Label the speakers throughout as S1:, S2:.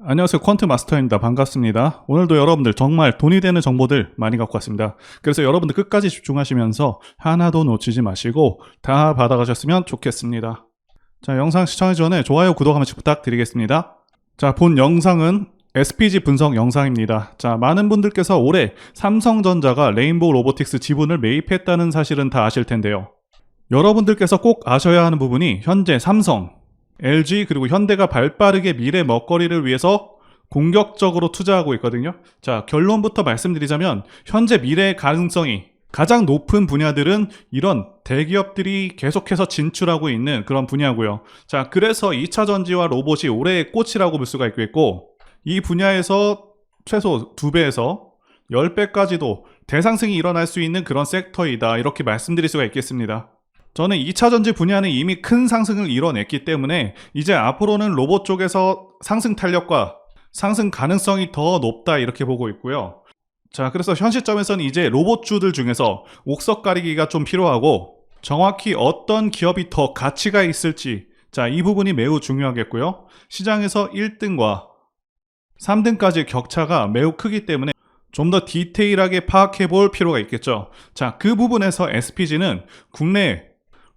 S1: 안녕하세요. 퀀트 마스터입니다. 반갑습니다. 오늘도 여러분들 정말 돈이 되는 정보들 많이 갖고 왔습니다. 그래서 여러분들 끝까지 집중하시면서 하나도 놓치지 마시고 다 받아가셨으면 좋겠습니다. 자, 영상 시청하기 전에 좋아요, 구독 한 번씩 부탁드리겠습니다. 자, 본 영상은 SPG 분석 영상입니다. 자, 많은 분들께서 올해 삼성전자가 레인보우 로보틱스 지분을 매입했다는 사실은 다 아실 텐데요. 여러분들께서 꼭 아셔야 하는 부분이 현재 삼성, LG 그리고 현대가 발빠르게 미래 먹거리를 위해서 공격적으로 투자하고 있거든요. 자, 결론부터 말씀드리자면 현재 미래의 가능성이 가장 높은 분야들은 이런 대기업들이 계속해서 진출하고 있는 그런 분야고요. 자, 그래서 2차 전지와 로봇이 올해의 꽃이라고 볼 수가 있겠고, 이 분야에서 최소 2배에서 10배까지도 대상승이 일어날 수 있는 그런 섹터이다, 이렇게 말씀드릴 수가 있겠습니다. 저는 2차 전지 분야는 이미 큰 상승을 이뤄냈기 때문에 이제 앞으로는 로봇 쪽에서 상승 탄력과 상승 가능성이 더 높다, 이렇게 보고 있고요. 자, 그래서 현 시점에서는 이제 로봇주들 중에서 옥석 가리기가 좀 필요하고, 정확히 어떤 기업이 더 가치가 있을지, 자, 이 부분이 매우 중요하겠고요. 시장에서 1등과 3등까지의 격차가 매우 크기 때문에 좀 더 디테일하게 파악해 볼 필요가 있겠죠. 자, 그 부분에서 SPG는 국내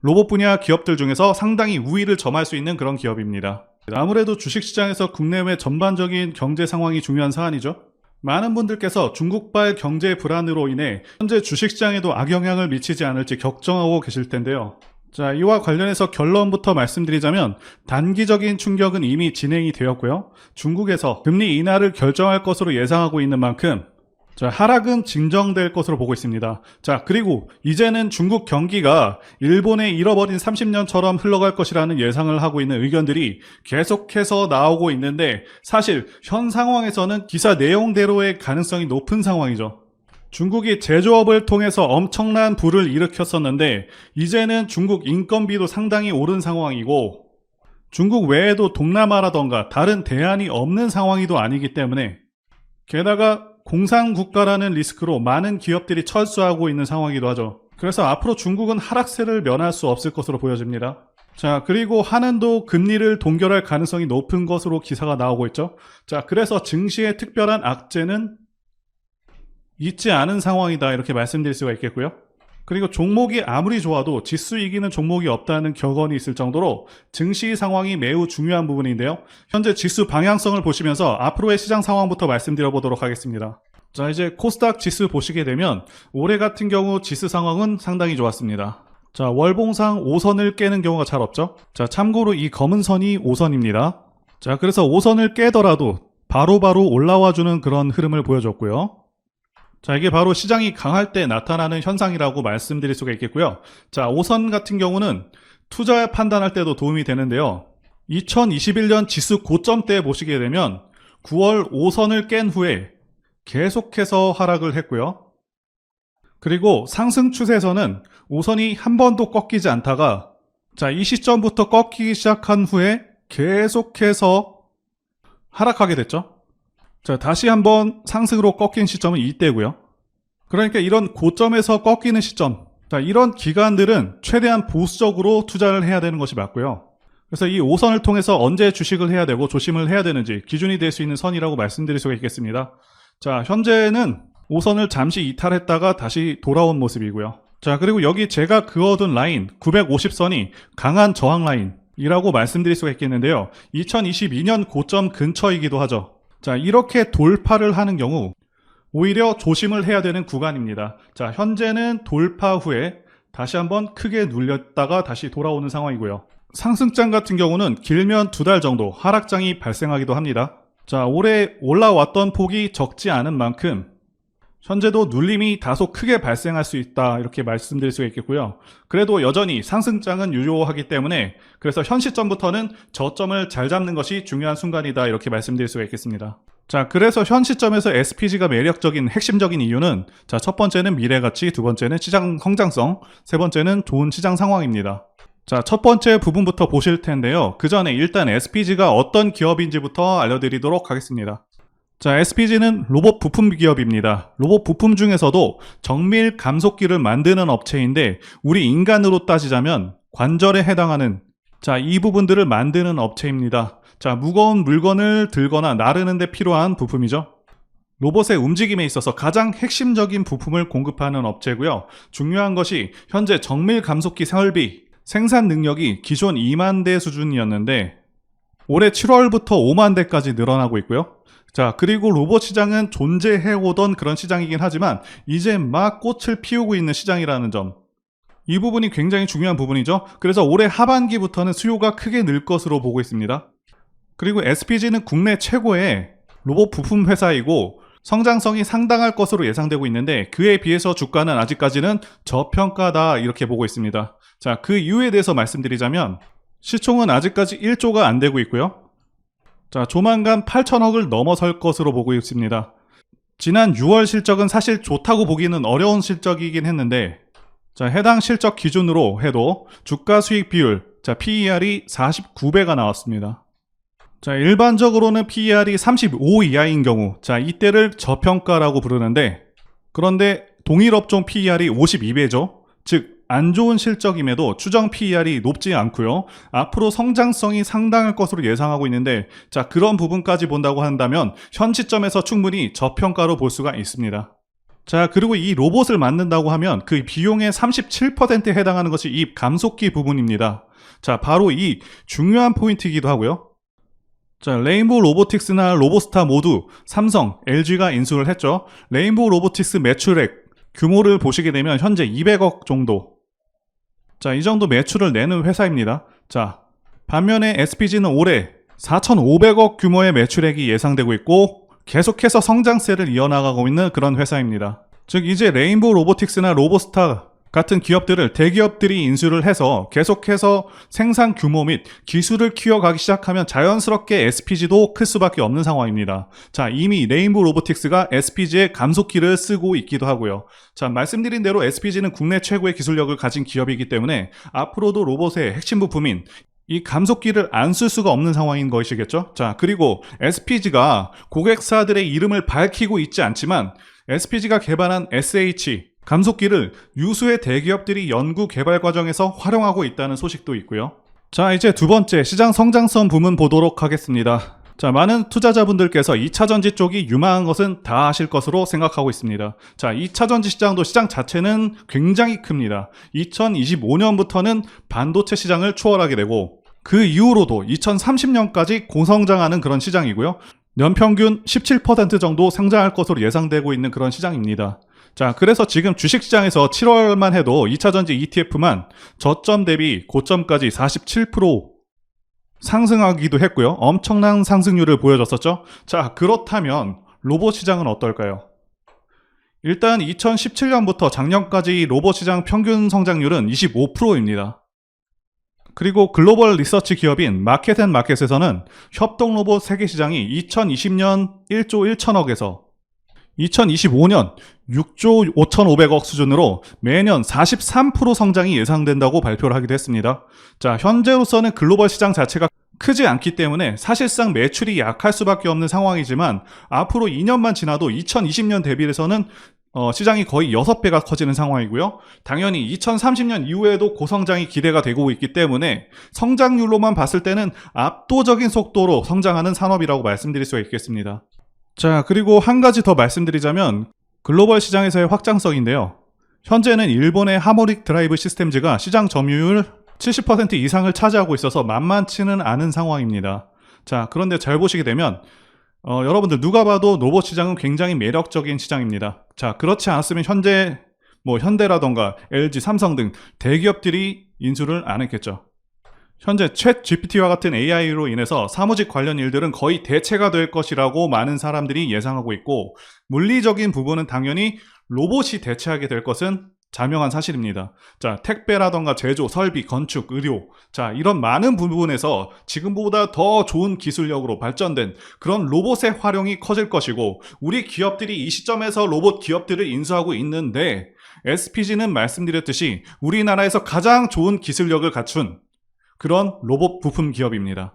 S1: 로봇 분야 기업들 중에서 상당히 우위를 점할 수 있는 그런 기업입니다. 아무래도 주식시장에서 국내외 전반적인 경제 상황이 중요한 사안이죠. 많은 분들께서 중국발 경제 불안으로 인해 현재 주식시장에도 악영향을 미치지 않을지 걱정하고 계실 텐데요. 자, 이와 관련해서 결론부터 말씀드리자면 단기적인 충격은 이미 진행이 되었고요. 중국에서 금리 인하를 결정할 것으로 예상하고 있는 만큼, 자, 하락은 진정될 것으로 보고 있습니다. 자, 그리고 이제는 중국 경기가 일본의 잃어버린 30년처럼 흘러갈 것이라는 예상을 하고 있는 의견들이 계속해서 나오고 있는데, 사실 현 상황에서는 기사 내용대로의 가능성이 높은 상황이죠. 중국이 제조업을 통해서 엄청난 부를 일으켰었는데 이제는 중국 인건비도 상당히 오른 상황이고, 중국 외에도 동남아라던가 다른 대안이 없는 상황이도 아니기 때문에, 게다가 공산국가라는 리스크로 많은 기업들이 철수하고 있는 상황이기도 하죠. 그래서 앞으로 중국은 하락세를 면할 수 없을 것으로 보여집니다. 자, 그리고 한은도 금리를 동결할 가능성이 높은 것으로 기사가 나오고 있죠. 자, 그래서 증시의 특별한 악재는 있지 않은 상황이다, 이렇게 말씀드릴 수가 있겠고요. 그리고 종목이 아무리 좋아도 지수 이기는 종목이 없다는 격언이 있을 정도로 증시 상황이 매우 중요한 부분인데요. 현재 지수 방향성을 보시면서 앞으로의 시장 상황부터 말씀드려 보도록 하겠습니다. 자, 이제 코스닥 지수 보시게 되면 올해 같은 경우 지수 상황은 상당히 좋았습니다. 자, 월봉상 5선을 깨는 경우가 잘 없죠. 자, 참고로 이 검은 선이 5선입니다. 자, 그래서 5선을 깨더라도 바로바로 올라와주는 그런 흐름을 보여줬고요. 자, 이게 바로 시장이 강할 때 나타나는 현상이라고 말씀드릴 수가 있겠고요. 자, 5선 같은 경우는 투자 판단할 때도 도움이 되는데요. 2021년 지수 고점 때 보시게 되면 9월 5선을 깬 후에 계속해서 하락을 했고요. 그리고 상승 추세에서는 5선이 한 번도 꺾이지 않다가, 자, 이 시점부터 꺾이기 시작한 후에 계속해서 하락하게 됐죠. 자, 다시 한번 상승으로 꺾인 시점은 이때고요. 그러니까 이런 고점에서 꺾이는 시점, 자, 이런 기간들은 최대한 보수적으로 투자를 해야 되는 것이 맞고요. 그래서 이 5선을 통해서 언제 주식을 해야 되고 조심을 해야 되는지 기준이 될 수 있는 선이라고 말씀드릴 수가 있겠습니다. 자, 현재는 5선을 잠시 이탈했다가 다시 돌아온 모습이고요. 자, 그리고 여기 제가 그어둔 라인 950선이 강한 저항 라인이라고 말씀드릴 수가 있겠는데요. 2022년 고점 근처이기도 하죠. 자, 이렇게 돌파를 하는 경우 오히려 조심을 해야 되는 구간입니다. 자, 현재는 돌파 후에 다시 한번 크게 눌렸다가 다시 돌아오는 상황이고요. 상승장 같은 경우는 길면 2달 정도 하락장이 발생하기도 합니다. 자, 올해 올라왔던 폭이 적지 않은 만큼 현재도 눌림이 다소 크게 발생할 수 있다, 이렇게 말씀드릴 수가 있겠고요. 그래도 여전히 상승장은 유효하기 때문에, 그래서 현 시점부터는 저점을 잘 잡는 것이 중요한 순간이다, 이렇게 말씀드릴 수가 있겠습니다. 자, 그래서 현 시점에서 SPG가 매력적인 핵심적인 이유는, 자, 첫 번째는 미래가치, 두 번째는 시장 성장성, 세 번째는 좋은 시장 상황입니다. 자, 첫 번째 부분부터 보실 텐데요. 그 전에 일단 SPG가 어떤 기업인지부터 알려드리도록 하겠습니다. 자, SPG는 로봇 부품 기업입니다. 로봇 부품 중에서도 정밀 감속기를 만드는 업체인데, 우리 인간으로 따지자면 관절에 해당하는, 자, 이 부분들을 만드는 업체입니다. 자, 무거운 물건을 들거나 나르는 데 필요한 부품이죠. 로봇의 움직임에 있어서 가장 핵심적인 부품을 공급하는 업체고요. 중요한 것이 현재 정밀 감속기 설비 생산 능력이 기존 2만 대 수준이었는데 올해 7월부터 5만 대까지 늘어나고 있고요. 자, 그리고 로봇 시장은 존재해오던 그런 시장이긴 하지만 이제 막 꽃을 피우고 있는 시장이라는 점, 이 부분이 굉장히 중요한 부분이죠. 그래서 올해 하반기부터는 수요가 크게 늘 것으로 보고 있습니다. 그리고 SPG는 국내 최고의 로봇 부품 회사이고 성장성이 상당할 것으로 예상되고 있는데 그에 비해서 주가는 아직까지는 저평가다 이렇게 보고 있습니다. 자, 그 이유에 대해서 말씀드리자면 시총은 아직까지 1조가 안 되고 있고요. 자, 조만간 8천억을 넘어설 것으로 보고 있습니다. 지난 6월 실적은 사실 좋다고 보기는 어려운 실적이긴 했는데 자, 해당 실적 기준으로 해도 주가 수익 비율, 자, PER이 49배가 나왔습니다. 자, 일반적으로는 PER이 35 이하인 경우, 자, 이때를 저평가라고 부르는데 그런데 동일 업종 PER이 52배죠. 즉 안 좋은 실적임에도 추정 PER이 높지 않고요. 앞으로 성장성이 상당할 것으로 예상하고 있는데 자, 그런 부분까지 본다고 한다면 현 시점에서 충분히 저평가로 볼 수가 있습니다. 자, 그리고 이 로봇을 만든다고 하면 그 비용의 37%에 해당하는 것이 이 감속기 부분입니다. 자, 바로 이 중요한 포인트이기도 하고요. 자, 레인보우 로보틱스나 로보스타 모두 삼성, LG가 인수를 했죠. 레인보우 로보틱스 매출액 규모를 보시게 되면 현재 200억 정도. 자, 이 정도 매출을 내는 회사입니다. 자, 반면에 SPG는 올해 4,500억 규모의 매출액이 예상되고 있고 계속해서 성장세를 이어나가고 있는 그런 회사입니다. 즉 이제 레인보우 로보틱스나 로보스타 같은 기업들을 대기업들이 인수를 해서 계속해서 생산 규모 및 기술을 키워가기 시작하면 자연스럽게 SPG도 클 수밖에 없는 상황입니다. 자, 이미 레인보우 로보틱스가 SPG의 감속기를 쓰고 있기도 하고요. 자, 말씀드린 대로 SPG는 국내 최고의 기술력을 가진 기업이기 때문에 앞으로도 로봇의 핵심 부품인 이 감속기를 안 쓸 수가 없는 상황인 것이겠죠. 자, 그리고 SPG가 고객사들의 이름을 밝히고 있지 않지만 SPG가 개발한 SH 감속기를 유수의 대기업들이 연구 개발 과정에서 활용하고 있다는 소식도 있고요. 자, 이제 두 번째 시장 성장성 부문 보도록 하겠습니다. 자, 많은 투자자분들께서 2차전지 쪽이 유망한 것은 다 아실 것으로 생각하고 있습니다. 자, 2차전지 시장도 시장 자체는 굉장히 큽니다. 2025년부터는 반도체 시장을 초월하게 되고 그 이후로도 2030년까지 고성장하는 그런 시장이고요. 연평균 17% 정도 성장할 것으로 예상되고 있는 그런 시장입니다. 자, 그래서 지금 주식시장에서 7월만 해도 2차전지 ETF만 저점 대비 고점까지 47% 상승하기도 했고요. 엄청난 상승률을 보여줬었죠. 자, 그렇다면 로봇 시장은 어떨까요? 일단 2017년부터 작년까지 로봇 시장 평균 성장률은 25%입니다. 그리고 글로벌 리서치 기업인 마켓앤마켓에서는 협동 로봇 세계 시장이 2020년 1조 1천억에서 2025년 6조 5,500억 수준으로 매년 43% 성장이 예상된다고 발표를 하기도 했습니다. 자, 현재로서는 글로벌 시장 자체가 크지 않기 때문에 사실상 매출이 약할 수밖에 없는 상황이지만 앞으로 2년만 지나도 2020년 대비해서는 시장이 거의 6배가 커지는 상황이고요. 당연히 2030년 이후에도 고성장이 기대가 되고 있기 때문에 성장률로만 봤을 때는 압도적인 속도로 성장하는 산업이라고 말씀드릴 수가 있겠습니다. 자, 그리고 한 가지 더 말씀드리자면 글로벌 시장에서의 확장성인데요. 현재는 일본의 하모닉 드라이브 시스템즈가 시장 점유율 70% 이상을 차지하고 있어서 만만치는 않은 상황입니다. 자, 그런데 잘 보시게 되면 여러분들 누가 봐도 로봇 시장은 굉장히 매력적인 시장입니다. 자, 그렇지 않았으면 현재 현대라던가 LG, 삼성 등 대기업들이 인수를 안 했겠죠. 현재 챗 GPT와 같은 AI로 인해서 사무직 관련 일들은 거의 대체가 될 것이라고 많은 사람들이 예상하고 있고 물리적인 부분은 당연히 로봇이 대체하게 될 것은 자명한 사실입니다. 자, 택배라던가 제조, 설비, 건축, 의료, 자, 이런 많은 부분에서 지금보다 더 좋은 기술력으로 발전된 그런 로봇의 활용이 커질 것이고 우리 기업들이 이 시점에서 로봇 기업들을 인수하고 있는데 SPG는 말씀드렸듯이 우리나라에서 가장 좋은 기술력을 갖춘 그런 로봇 부품 기업입니다.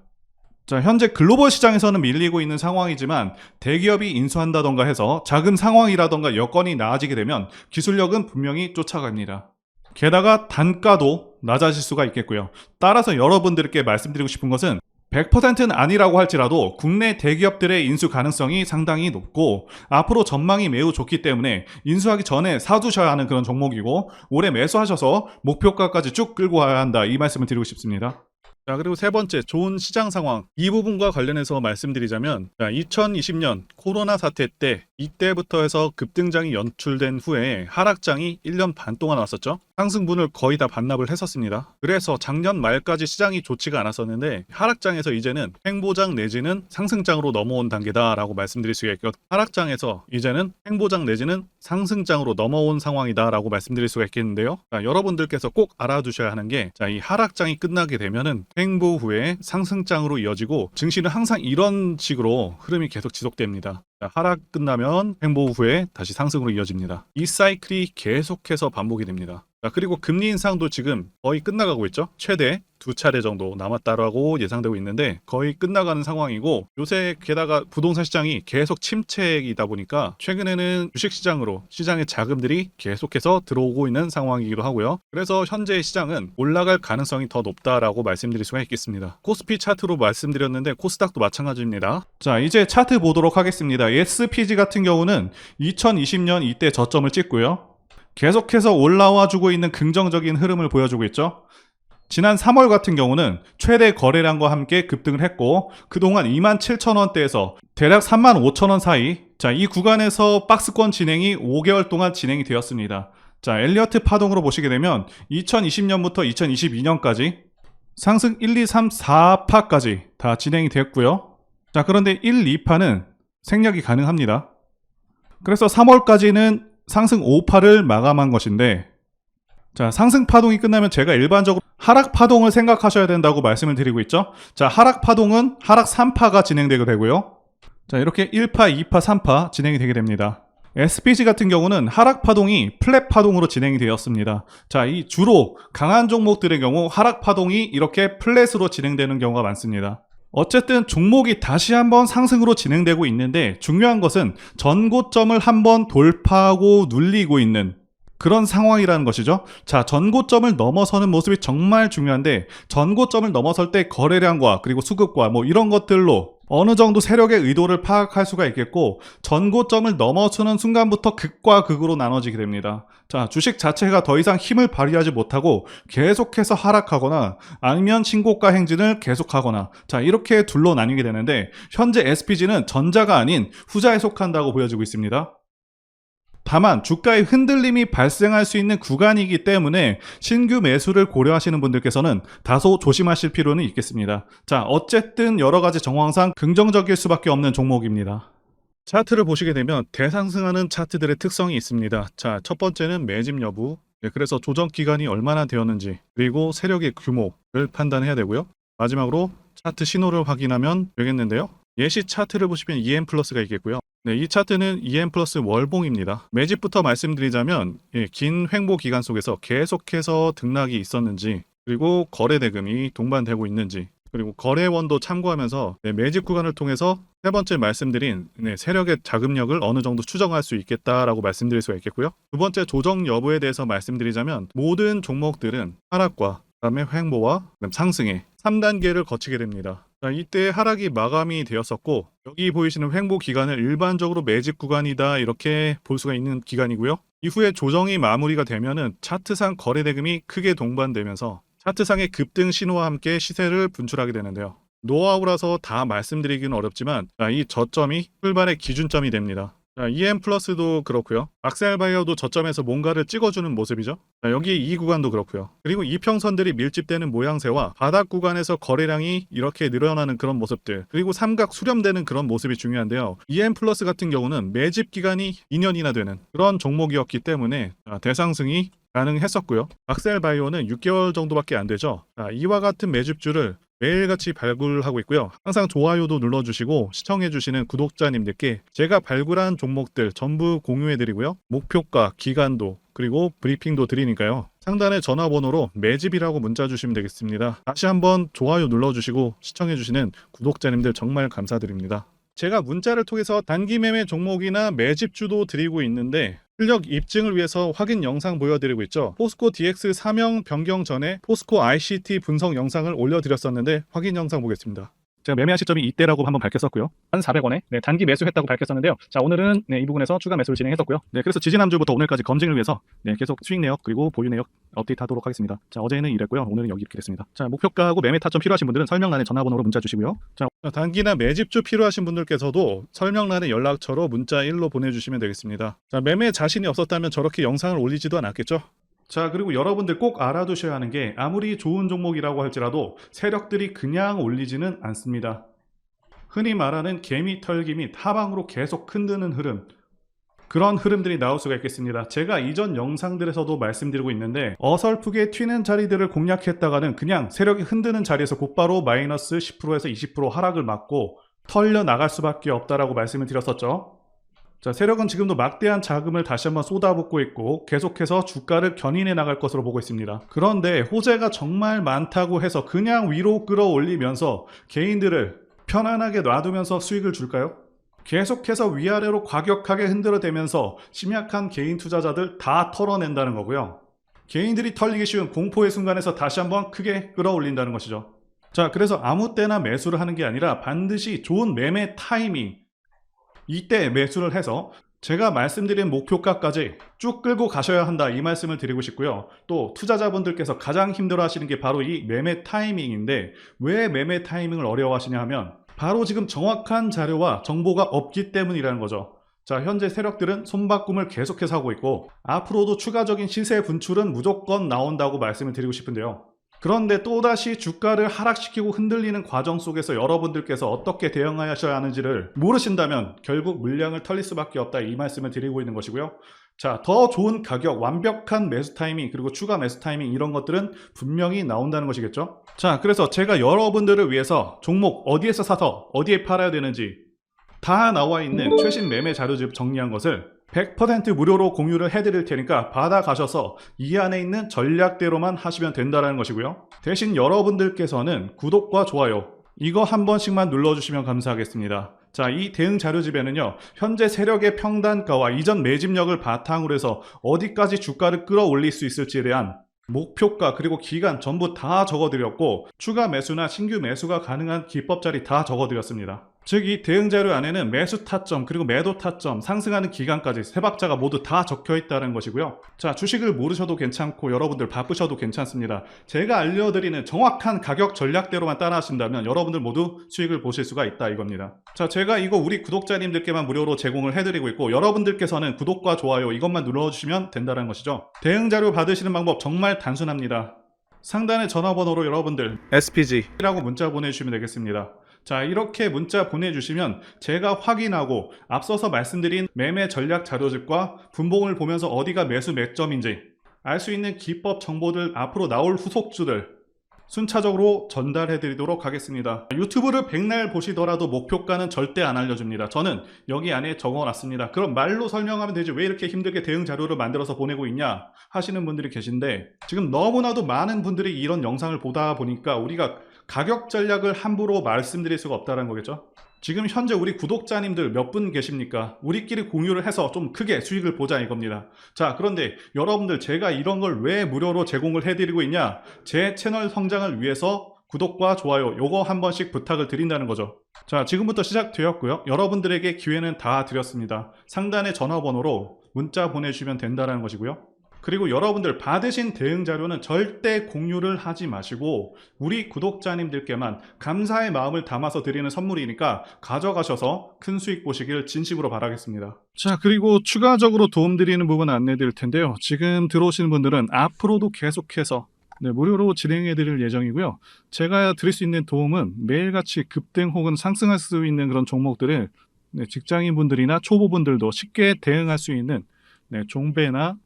S1: 자, 현재 글로벌 시장에서는 밀리고 있는 상황이지만 대기업이 인수한다던가 해서 자금 상황이라던가 여건이 나아지게 되면 기술력은 분명히 쫓아갑니다. 게다가 단가도 낮아질 수가 있겠고요. 따라서 여러분들께 말씀드리고 싶은 것은 100%는 아니라고 할지라도 국내 대기업들의 인수 가능성이 상당히 높고 앞으로 전망이 매우 좋기 때문에 인수하기 전에 사두셔야 하는 그런 종목이고 올해 매수하셔서 목표가까지 쭉 끌고 가야 한다, 이 말씀을 드리고 싶습니다. 자, 그리고 세 번째, 좋은 시장 상황. 이 부분과 관련해서 말씀드리자면, 2020년 코로나 사태 때, 이때부터 해서 급등장이 연출된 후에 하락장이 1년 반 동안 왔었죠. 상승분을 거의 다 반납을 했었습니다. 그래서 작년 말까지 시장이 좋지가 않았었는데 하락장에서 이제는 횡보장 내지는 상승장으로 넘어온 단계다라고 말씀드릴 수가 있고, 하락장에서 이제는 횡보장 내지는 상승장으로 넘어온 상황이다라고 말씀드릴 수가 있겠는데요. 자, 여러분들께서 꼭 알아두셔야 하는 게, 이 하락장이 끝나게 되면은 횡보 후에 상승장으로 이어지고 증시는 항상 이런 식으로 흐름이 계속 지속됩니다. 자, 하락 끝나면 횡보 후에 다시 상승으로 이어집니다. 이 사이클이 계속해서 반복이 됩니다. 자, 그리고 금리 인상도 지금 거의 끝나가고 있죠. 최대 2차례 정도 남았다라고 예상되고 있는데 거의 끝나가는 상황이고, 요새 게다가 부동산 시장이 계속 침체이다 보니까 최근에는 주식시장으로 시장의 자금들이 계속해서 들어오고 있는 상황이기도 하고요. 그래서 현재 시장은 올라갈 가능성이 더 높다라고 말씀드릴 수가 있겠습니다. 코스피 차트로 말씀드렸는데 코스닥도 마찬가지입니다. 자, 이제 차트 보도록 하겠습니다. SPG 같은 경우는 2020년 이때 저점을 찍고요. 계속해서 올라와 주고 있는 긍정적인 흐름을 보여주고 있죠. 지난 3월 같은 경우는 최대 거래량과 함께 급등을 했고 그동안 27,000원대에서 대략 35,000원 사이, 자, 이 구간에서 박스권 진행이 5개월 동안 진행이 되었습니다. 자, 엘리어트 파동으로 보시게 되면 2020년부터 2022년까지 상승 1, 2, 3, 4파까지 다 진행이 됐고요. 자, 그런데 1, 2파는 생략이 가능합니다. 그래서 3월까지는 상승 5파를 마감한 것인데, 자, 상승 파동이 끝나면 제가 일반적으로 하락 파동을 생각하셔야 된다고 말씀을 드리고 있죠. 자, 하락 파동은 하락 3파가 진행되게 되고요. 자, 이렇게 1파, 2파, 3파 진행이 되게 됩니다. SPG 같은 경우는 하락 파동이 플랫 파동으로 진행이 되었습니다. 자, 이 주로 강한 종목들의 경우 하락 파동이 이렇게 플랫으로 진행되는 경우가 많습니다. 어쨌든 종목이 다시 한번 상승으로 진행되고 있는데 중요한 것은 전고점을 한번 돌파하고 눌리고 있는 그런 상황이라는 것이죠. 자, 전고점을 넘어서는 모습이 정말 중요한데 전고점을 넘어설 때 거래량과 그리고 수급과 뭐 이런 것들로 어느 정도 세력의 의도를 파악할 수가 있겠고, 전고점을 넘어서는 순간부터 극과 극으로 나눠지게 됩니다. 자, 주식 자체가 더 이상 힘을 발휘하지 못하고 계속해서 하락하거나 아니면 신고가 행진을 계속하거나, 자, 이렇게 둘로 나뉘게 되는데 현재 SPG는 전자가 아닌 후자에 속한다고 보여지고 있습니다. 다만 주가의 흔들림이 발생할 수 있는 구간이기 때문에 신규 매수를 고려하시는 분들께서는 다소 조심하실 필요는 있겠습니다. 자, 어쨌든 여러가지 정황상 긍정적일 수밖에 없는 종목입니다. 차트를 보시게 되면 대상승하는 차트들의 특성이 있습니다. 자, 첫 번째는 매집 여부, 그래서 조정 기간이 얼마나 되었는지, 그리고 세력의 규모를 판단해야 되고요. 마지막으로 차트 신호를 확인하면 되겠는데요. 예시 차트를 보시면 EM 플러스가 있겠고요. 네, 이 차트는 EM 플러스 월봉입니다. 매집부터 말씀드리자면 긴 횡보 기간 속에서 계속해서 등락이 있었는지, 그리고 거래 대금이 동반되고 있는지, 그리고 거래원도 참고하면서 매집 구간을 통해서 세 번째 말씀드린 세력의 자금력을 어느 정도 추정할 수 있겠다라고 말씀드릴 수가 있겠고요. 두 번째, 조정 여부에 대해서 말씀드리자면 모든 종목들은 하락과 그다음에 횡보와 상승의 3단계를 거치게 됩니다. 자, 이때 하락이 마감이 되었었고 여기 보이시는 횡보 기간을 일반적으로 매집 구간이다 이렇게 볼 수가 있는 기간이고요. 이후에 조정이 마무리가 되면은 차트상 거래 대금이 크게 동반되면서 차트상의 급등 신호와 함께 시세를 분출하게 되는데요. 노하우라서 다 말씀드리기는 어렵지만 이 저점이 출발의 기준점이 됩니다. EM 플러스도 그렇고요. 악셀바이어도 저점에서 뭔가를 찍어주는 모습이죠. 여기 이 구간도 그렇고요. 그리고 이평선들이 밀집되는 모양새와 바닥 구간에서 거래량이 이렇게 늘어나는 그런 모습들, 그리고 삼각 수렴되는 그런 모습이 중요한데요. EM 플러스 같은 경우는 매집 기간이 2년이나 되는 그런 종목이었기 때문에 대상승이 가능했었고요. 악셀바이오는 6개월 정도밖에 안 되죠. 이와 같은 매집주를 매일같이 발굴하고 있고요. 항상 좋아요도 눌러주시고 시청해주시는 구독자님들께 제가 발굴한 종목들 전부 공유해드리고요. 목표가, 기간도, 그리고 브리핑도 드리니까요. 상단의 전화번호로 매집이라고 문자 주시면 되겠습니다. 다시 한번 좋아요 눌러주시고 시청해주시는 구독자님들 정말 감사드립니다. 제가 문자를 통해서 단기 매매 종목이나 매집주도 드리고 있는데 실력 입증을 위해서 확인 영상 보여드리고 있죠. 포스코 DX 사명 변경 전에 포스코 ICT 분석 영상을 올려드렸었는데 확인 영상 보겠습니다. 제가 매매한 시점이 이때라고 한번 밝혔었고요. 1,400원에 단기 매수했다고 밝혔었는데요. 자, 오늘은 이 부분에서 추가 매수를 진행했었고요. 그래서 지지난주부터 오늘까지 검증을 위해서 계속 수익 내역 그리고 보유 내역 업데이트하도록 하겠습니다. 자, 어제는 이랬고요. 오늘은 여기 이렇게 됐습니다. 자, 목표가하고 매매 타점 필요하신 분들은 설명란에 전화번호로 문자 주시고요. 자, 단기나 매집주 필요하신 분들께서도 설명란에 연락처로 문자 1로 보내주시면 되겠습니다. 자, 매매 자신이 없었다면 저렇게 영상을 올리지도 않았겠죠? 자, 그리고 여러분들 꼭 알아두셔야 하는 게 아무리 좋은 종목이라고 할지라도 세력들이 그냥 올리지는 않습니다. 흔히 말하는 개미 털기 및 하방으로 계속 흔드는 흐름, 그런 흐름들이 나올 수가 있겠습니다. 제가 이전 영상들에서도 말씀드리고 있는데 어설프게 튀는 자리들을 공략했다가는 그냥 세력이 흔드는 자리에서 곧바로 마이너스 10%에서 20% 하락을 맞고 털려 나갈 수밖에 없다라고 말씀을 드렸었죠. 자, 세력은 지금도 막대한 자금을 다시 한번 쏟아붓고 있고 계속해서 주가를 견인해 나갈 것으로 보고 있습니다. 그런데 호재가 정말 많다고 해서 그냥 위로 끌어올리면서 개인들을 편안하게 놔두면서 수익을 줄까요? 계속해서 위아래로 과격하게 흔들어대면서 심약한 개인 투자자들 다 털어낸다는 거고요. 개인들이 털리기 쉬운 공포의 순간에서 다시 한번 크게 끌어올린다는 것이죠. 자, 그래서 아무 때나 매수를 하는 게 아니라 반드시 좋은 매매 타이밍, 이때 매수를 해서 제가 말씀드린 목표가까지 쭉 끌고 가셔야 한다, 이 말씀을 드리고 싶고요. 또 투자자분들께서 가장 힘들어 하시는 게 바로 이 매매 타이밍인데 왜 매매 타이밍을 어려워하시냐 하면 바로 지금 정확한 자료와 정보가 없기 때문이라는 거죠. 자, 현재 세력들은 손바꿈을 계속해서 하고 있고 앞으로도 추가적인 시세 분출은 무조건 나온다고 말씀을 드리고 싶은데요. 그런데 또다시 주가를 하락시키고 흔들리는 과정 속에서 여러분들께서 어떻게 대응하셔야 하는지를 모르신다면 결국 물량을 털릴 수밖에 없다, 이 말씀을 드리고 있는 것이고요. 자, 더 좋은 가격, 완벽한 매수 타이밍, 그리고 추가 매수 타이밍, 이런 것들은 분명히 나온다는 것이겠죠. 자, 그래서 제가 여러분들을 위해서 종목 어디에서 사서 어디에 팔아야 되는지 다 나와 있는 최신 매매 자료집 정리한 것을 100% 무료로 공유를 해드릴 테니까 받아가셔서 이 안에 있는 전략대로만 하시면 된다는 것이고요. 대신 여러분들께서는 구독과 좋아요 이거 한 번씩만 눌러주시면 감사하겠습니다. 자, 이 대응 자료집에는요, 현재 세력의 평단가와 이전 매집력을 바탕으로 해서 어디까지 주가를 끌어올릴 수 있을지에 대한 목표가 그리고 기간 전부 다 적어드렸고 추가 매수나 신규 매수가 가능한 기법 자리 다 적어드렸습니다. 즉 이 대응 자료 안에는 매수 타점 그리고 매도 타점, 상승하는 기간까지 세 박자가 모두 다 적혀 있다는 것이고요. 자, 주식을 모르셔도 괜찮고 여러분들 바쁘셔도 괜찮습니다. 제가 알려드리는 정확한 가격 전략대로만 따라하신다면 여러분들 모두 수익을 보실 수가 있다, 이겁니다. 자, 제가 이거 우리 구독자님들께만 무료로 제공을 해드리고 있고 여러분들께서는 구독과 좋아요 이것만 눌러주시면 된다는 것이죠. 대응 자료 받으시는 방법 정말 단순합니다. 상단의 전화번호로 여러분들 SPG라고 문자 보내주시면 되겠습니다. 자, 이렇게 문자 보내주시면 제가 확인하고 앞서서 말씀드린 매매 전략 자료집과 분봉을 보면서 어디가 매수 매점인지 알 수 있는 기법 정보들, 앞으로 나올 후속주들 순차적으로 전달해 드리도록 하겠습니다. 유튜브를 백날 보시더라도 목표가는 절대 안 알려줍니다. 저는 여기 안에 적어놨습니다. 그럼 말로 설명하면 되지 왜 이렇게 힘들게 대응 자료를 만들어서 보내고 있냐 하시는 분들이 계신데 지금 너무나도 많은 분들이 이런 영상을 보다 보니까 우리가 가격 전략을 함부로 말씀드릴 수가 없다는 거겠죠. 지금 현재 우리 구독자님들 몇 분 계십니까? 우리끼리 공유를 해서 좀 크게 수익을 보자, 이겁니다. 자, 그런데 여러분들 제가 이런 걸 왜 무료로 제공을 해드리고 있냐? 제 채널 성장을 위해서 구독과 좋아요 요거 한 번씩 부탁을 드린다는 거죠. 자, 지금부터 시작되었고요. 여러분들에게 기회는 다 드렸습니다. 상단의 전화번호로 문자 보내주시면 된다는 것이고요. 그리고 여러분들 받으신 대응 자료는 절대 공유를 하지 마시고 우리 구독자님들께만 감사의 마음을 담아서 드리는 선물이니까 가져가셔서 큰 수익 보시길 진심으로 바라겠습니다. 자, 그리고 추가적으로 도움드리는 부분 안내 드릴 텐데요. 지금 들어오시는 분들은 앞으로도 계속해서 무료로 진행해 드릴 예정이고요. 제가 드릴 수 있는 도움은 매일같이 급등 혹은 상승할 수 있는 그런 종목들을 직장인분들이나 초보분들도 쉽게 대응할 수 있는 종배나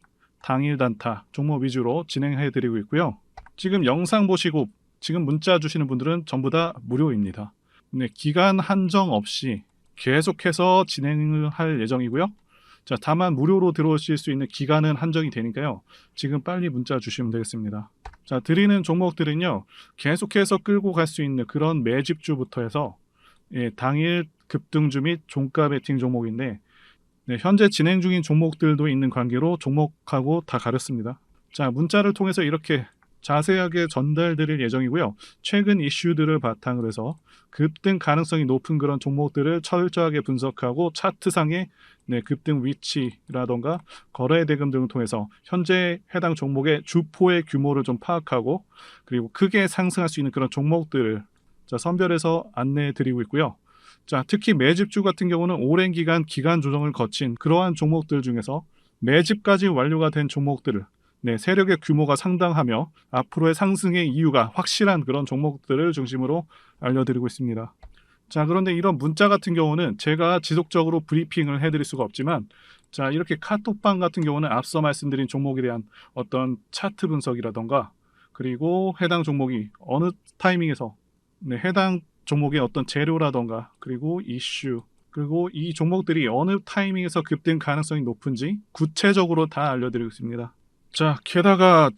S1: 당일 단타 종목 위주로 진행해 드리고 있고요. 지금 영상 보시고 지금 문자 주시는 분들은 전부 다 무료입니다. 기간 한정 없이 계속해서 진행을 할 예정이고요. 자, 다만 무료로 들어오실 수 있는 기간은 한정이 되니까요. 지금 빨리 문자 주시면 되겠습니다. 자, 드리는 종목들은요, 계속해서 끌고 갈 수 있는 그런 매집주부터 해서 당일 급등주 및 종가 베팅 종목인데 현재 진행 중인 종목들도 있는 관계로 종목하고 다 가렸습니다. 자, 문자를 통해서 이렇게 자세하게 전달드릴 예정이고요. 최근 이슈들을 바탕으로 해서 급등 가능성이 높은 그런 종목들을 철저하게 분석하고 차트상의 급등 위치라던가 거래 대금 등을 통해서 현재 해당 종목의 주포의 규모를 좀 파악하고 그리고 크게 상승할 수 있는 그런 종목들을 선별해서 안내해 드리고 있고요. 자, 특히 매집주 같은 경우는 오랜 기간 조정을 거친 그러한 종목들 중에서 매집까지 완료가 된 종목들을 세력의 규모가 상당하며 앞으로의 상승의 이유가 확실한 그런 종목들을 중심으로 알려드리고 있습니다. 자, 그런데 이런 문자 같은 경우는 제가 지속적으로 브리핑을 해드릴 수가 없지만 자, 이렇게 카톡방 같은 경우는 앞서 말씀드린 종목에 대한 어떤 차트 분석이라던가 그리고 해당 종목이 어느 타이밍에서 해당 종목의 어떤 재료라던가 그리고 이슈 그리고 이 종목들이 어느 타이밍에서 급등 가능성이 높은지 구체적으로 다 알려드리고 있습니다. 자, 게다가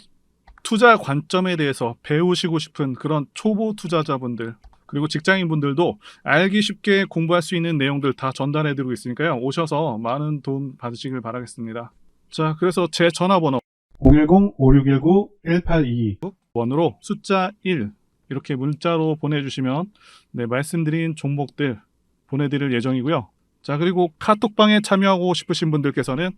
S1: 투자 관점에 대해서 배우시고 싶은 그런 초보 투자자분들 그리고 직장인분들도 알기 쉽게 공부할 수 있는 내용들 다 전달해드리고 있으니까요. 오셔서 많은 도움 받으시길 바라겠습니다. 자, 그래서 제 전화번호 010-5619-1822번으로 숫자 1 이렇게 문자로 보내주시면 말씀드린 종목들 보내드릴 예정이고요. 자, 그리고 카톡방에 참여하고 싶으신 분들께서는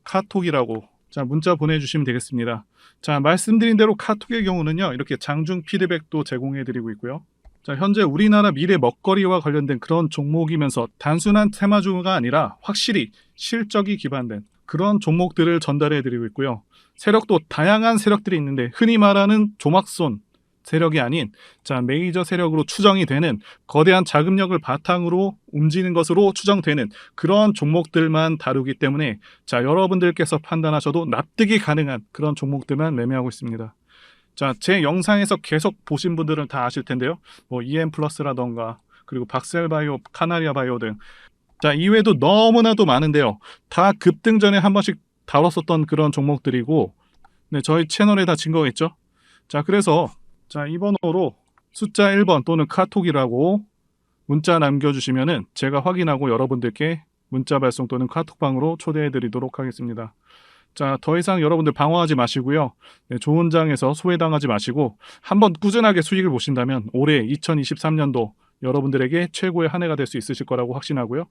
S1: 카톡이라고 문자 보내주시면 되겠습니다. 자, 말씀드린 대로 카톡의 경우는요, 이렇게 장중 피드백도 제공해드리고 있고요. 자, 현재 우리나라 미래 먹거리와 관련된 그런 종목이면서 단순한 테마주가 아니라 확실히 실적이 기반된 그런 종목들을 전달해드리고 있고요. 세력도 다양한 세력들이 있는데 흔히 말하는 조막손 세력이 아닌 메이저 세력으로 추정이 되는 거대한 자금력을 바탕으로 움직이는 것으로 추정되는 그런 종목들만 다루기 때문에 여러분들께서 판단하셔도 납득이 가능한 그런 종목들만 매매하고 있습니다. 자, 제 영상에서 계속 보신 분들은 다 아실 텐데요. 뭐 EM플러스라던가 그리고 박셀바이오, 카나리아바이오 등 이외에도 너무나도 많은데요. 다 급등 전에 한 번씩 다뤘었던 그런 종목들이고 저희 채널에 다 증거가 있죠. 자, 그래서 이 번호로 숫자 1번 또는 카톡이라고 문자 남겨주시면은 제가 확인하고 여러분들께 문자 발송 또는 카톡방으로 초대해 드리도록 하겠습니다. 자, 더 이상 여러분들 방어하지 마시고요. 좋은 장에서 소외당하지 마시고 한번 꾸준하게 수익을 보신다면 올해 2023년도 여러분들에게 최고의 한 해가 될 수 있으실 거라고 확신하고요.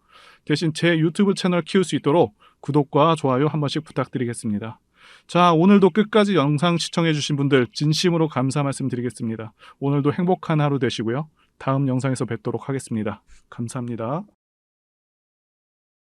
S1: 대신 제 유튜브 채널 키울 수 있도록 구독과 좋아요 한 번씩 부탁드리겠습니다. 자, 오늘도 끝까지 영상 시청해주신 분들 진심으로 감사 말씀드리겠습니다. 오늘도 행복한 하루 되시고요. 다음 영상에서 뵙도록 하겠습니다. 감사합니다.